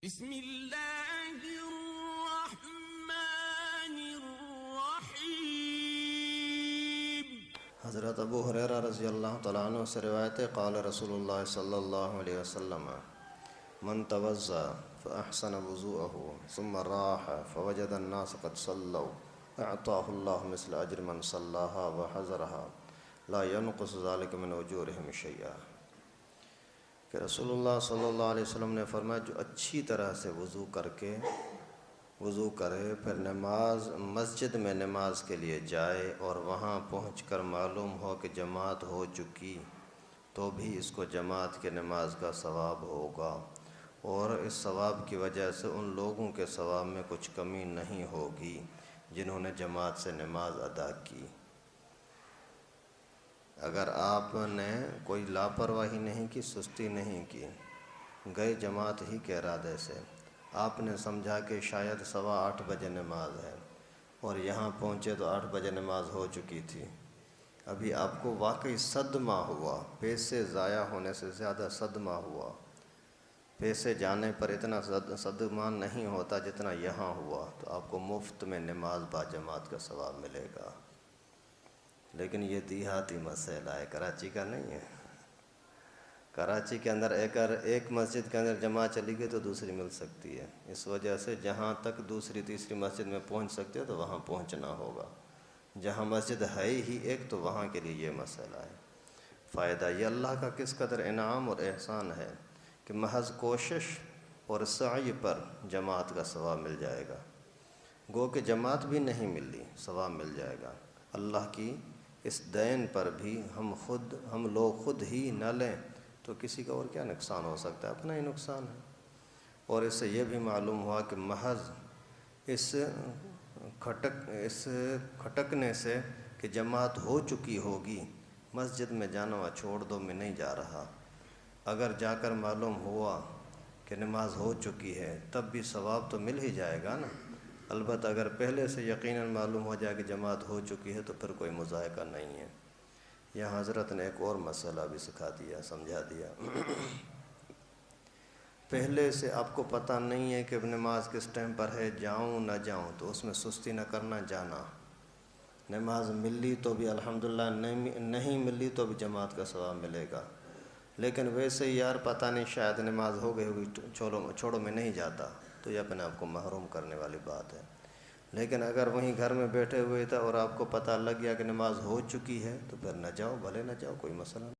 بسم اللہ الرحمن الرحیم۔ حضرت ابو ہریرہ رضی اللہ تعالیٰ عنہ سے روایت ہے، قال رسول اللہ صلی اللہ علیہ وسلم من توضأ فأحسن وضوءه ثم راح فوجد الناس قد صلوا اعطاه الله مثل اجر من صلاها وحضرها لا ينقص ذلك من اجورهم شيئا۔ کہ رسول اللہ صلی اللہ علیہ وسلم نے فرمایا، جو اچھی طرح سے وضو کرے پھر مسجد میں نماز کے لیے جائے اور وہاں پہنچ کر معلوم ہو کہ جماعت ہو چکی تو بھی اس کو جماعت کے نماز کا ثواب ہوگا، اور اس ثواب کی وجہ سے ان لوگوں کے ثواب میں کچھ کمی نہیں ہوگی جنہوں نے جماعت سے نماز ادا کی۔ اگر آپ نے کوئی لاپرواہی نہیں کی، سستی نہیں کی، گئے جماعت ہی کے ارادے سے، آپ نے سمجھا کہ شاید 8:15 بجے نماز ہے اور یہاں پہنچے تو 8 بجے نماز ہو چکی تھی، ابھی آپ کو واقعی صدمہ ہوا، پیسے ضائع ہونے سے زیادہ صدمہ ہوا۔ پیسے جانے پر اتنا صدمہ نہیں ہوتا جتنا یہاں ہوا، تو آپ کو مفت میں نماز با جماعت کا ثواب ملے گا۔ لیکن یہ دیہاتی مسئلہ ہے، کراچی کا نہیں ہے۔ کراچی کے اندر ایک مسجد کے اندر جماعت چلی گئی تو دوسری مل سکتی ہے، اس وجہ سے جہاں تک دوسری تیسری مسجد میں پہنچ سکتے ہو تو وہاں پہنچنا ہوگا۔ جہاں مسجد ہے ہی ایک تو وہاں کے لیے یہ مسئلہ ہے۔ فائدہ یہ اللہ کا کس قدر انعام اور احسان ہے کہ محض کوشش اور سعی پر جماعت کا ثواب مل جائے گا۔ گو کہ جماعت بھی نہیں ملی، ثواب مل جائے گا۔ اللہ کی اس دین پر بھی ہم لوگ خود ہی نہ لیں تو کسی کا اور کیا نقصان ہو سکتا ہے، اپنا ہی نقصان ہے۔ اور اس سے یہ بھی معلوم ہوا کہ محض اس کھٹکنے سے کہ جماعت ہو چکی ہوگی، مسجد میں جانا چھوڑ دو، میں نہیں جا رہا، اگر جا کر معلوم ہوا کہ نماز ہو چکی ہے تب بھی ثواب تو مل ہی جائے گا نا۔ البتہ اگر پہلے سے یقیناً معلوم ہو جائے کہ جماعت ہو چکی ہے تو پھر کوئی مضائقہ نہیں ہے۔ یہاں حضرت نے ایک اور مسئلہ بھی سمجھا دیا۔ پہلے سے آپ کو پتہ نہیں ہے کہ نماز کس ٹائم پر ہے، جاؤں نہ جاؤں، تو اس میں سستی نہ کرنا، جانا۔ نماز ملی تو بھی الحمدللہ، نہیں ملی تو بھی جماعت کا ثواب ملے گا۔ لیکن ویسے ہی یار پتہ نہیں شاید نماز ہو گئی ہوگی، چھوڑو میں نہیں جاتا، تو یہ اپنے آپ کو محروم کرنے والی بات ہے۔ لیکن اگر وہیں گھر میں بیٹھے ہوئے تھا اور آپ کو پتہ لگ گیا کہ نماز ہو چکی ہے تو پھر نہ جاؤ، بھلے نہ جاؤ، کوئی مسئلہ نہیں۔